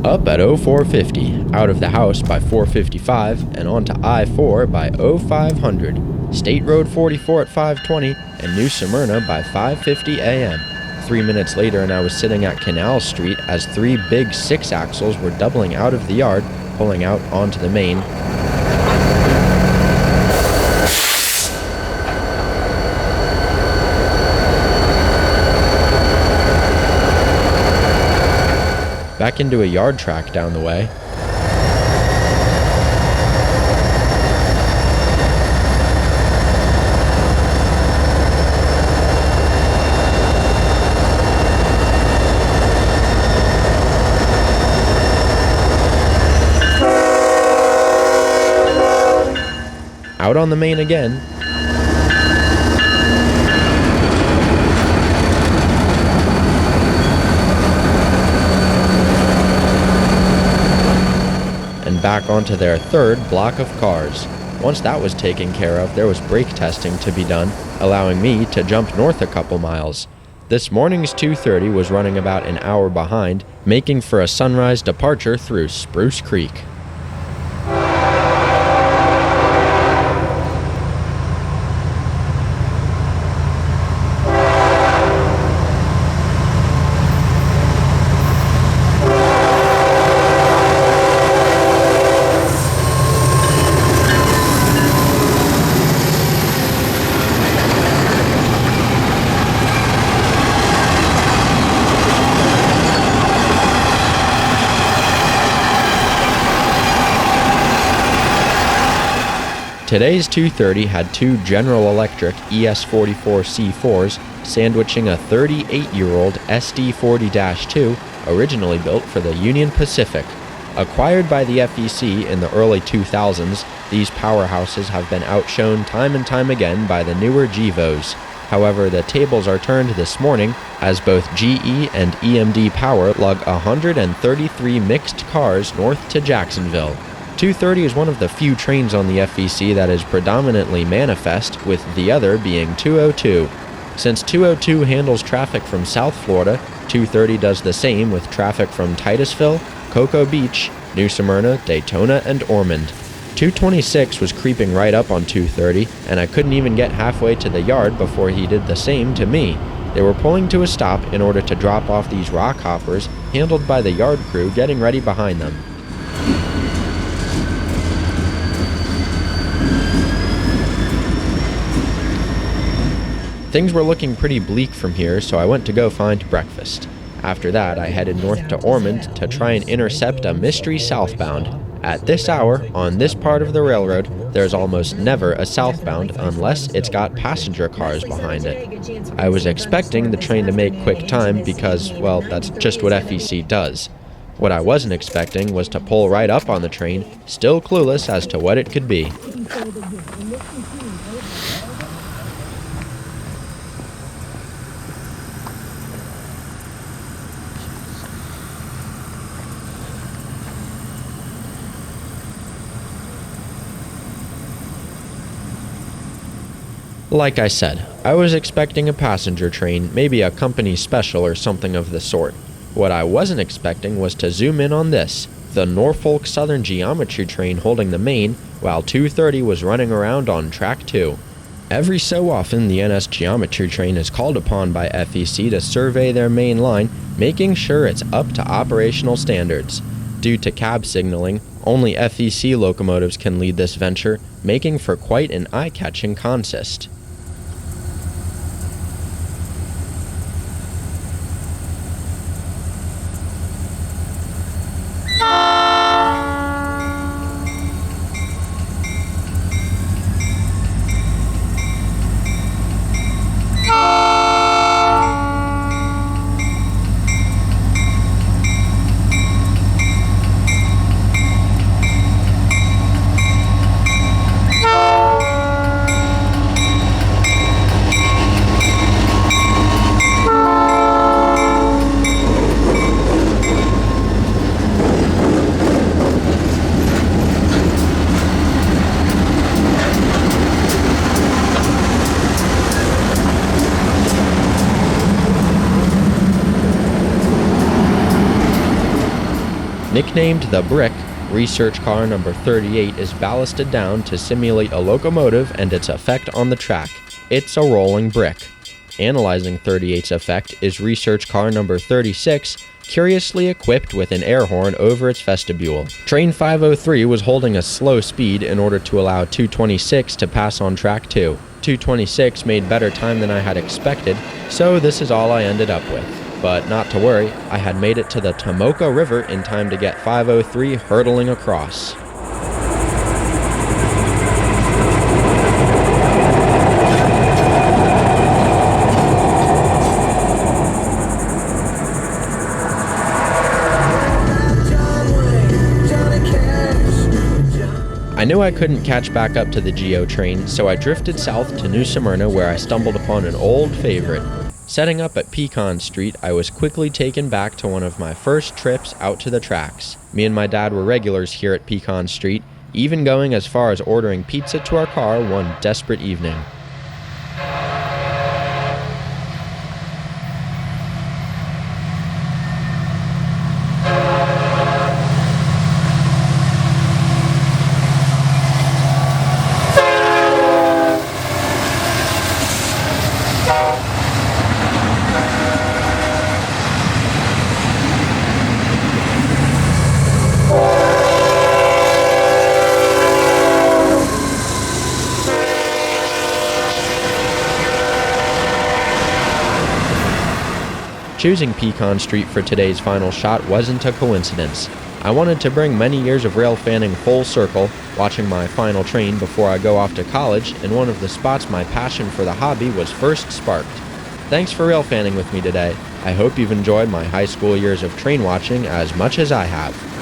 Up at 0450, out of the house by 455, and onto I-4 by 0500, State Road 44 at 520, and New Smyrna by 5:50 a.m. 3 minutes later, and I was sitting at Canal Street as 3 big 6-axles were doubling out of the yard, pulling out onto the main. Back into a yard track down the way. Out on the main again. And back onto their third block of cars. Once that was taken care of, there was brake testing to be done, allowing me to jump north a couple miles. This morning's 230 was running about an hour behind, making for a sunrise departure through Spruce Creek. Today's 230 had 2 General Electric ES44C4s sandwiching a 38-year-old SD40-2 originally built for the Union Pacific. Acquired by the FEC in the early 2000s, these powerhouses have been outshone time and time again by the newer GEVOs. However, the tables are turned this morning as both GE and EMD Power lug 133 mixed cars north to Jacksonville. 230 is one of the few trains on the FEC that is predominantly manifest, with the other being 202. Since 202 handles traffic from South Florida, 230 does the same with traffic from Titusville, Cocoa Beach, New Smyrna, Daytona, and Ormond. 226 was creeping right up on 230, and I couldn't even get halfway to the yard before he did the same to me. They were pulling to a stop in order to drop off these rock hoppers, handled by the yard crew getting ready behind them. Things were looking pretty bleak from here, so I went to go find breakfast. After that, I headed north to Ormond to try and intercept a mystery southbound. At this hour, on this part of the railroad, there's almost never a southbound unless it's got passenger cars behind it. I was expecting the train to make quick time because, well, that's just what FEC does. What I wasn't expecting was to pull right up on the train, still clueless as to what it could be. Like I said, I was expecting a passenger train, maybe a company special or something of the sort. What I wasn't expecting was to zoom in on this, the Norfolk Southern Geometry train holding the main, while 230 was running around on track 2. Every so often, the NS Geometry train is called upon by FEC to survey their main line, making sure it's up to operational standards. Due to cab signaling, only FEC locomotives can lead this venture, making for quite an eye-catching consist. Nicknamed the Brick, research car number 38 is ballasted down to simulate a locomotive and its effect on the track. It's a rolling brick. Analyzing 38's effect is research car number 36, curiously equipped with an air horn over its vestibule. Train 503 was holding a slow speed in order to allow 226 to pass on track 2. 226 made better time than I had expected, so this is all I ended up with. But not to worry, I had made it to the Tomoka River in time to get 503 hurtling across. I knew I couldn't catch back up to the GO train, so I drifted south to New Smyrna where I stumbled upon an old favorite. Setting up at Pecan Street, I was quickly taken back to one of my first trips out to the tracks. Me and my dad were regulars here at Pecan Street, even going as far as ordering pizza to our car one desperate evening. Choosing Pecan Street for today's final shot wasn't a coincidence. I wanted to bring many years of rail fanning full circle, watching my final train before I go off to college in one of the spots my passion for the hobby was first sparked. Thanks for rail fanning with me today. I hope you've enjoyed my high school years of train watching as much as I have.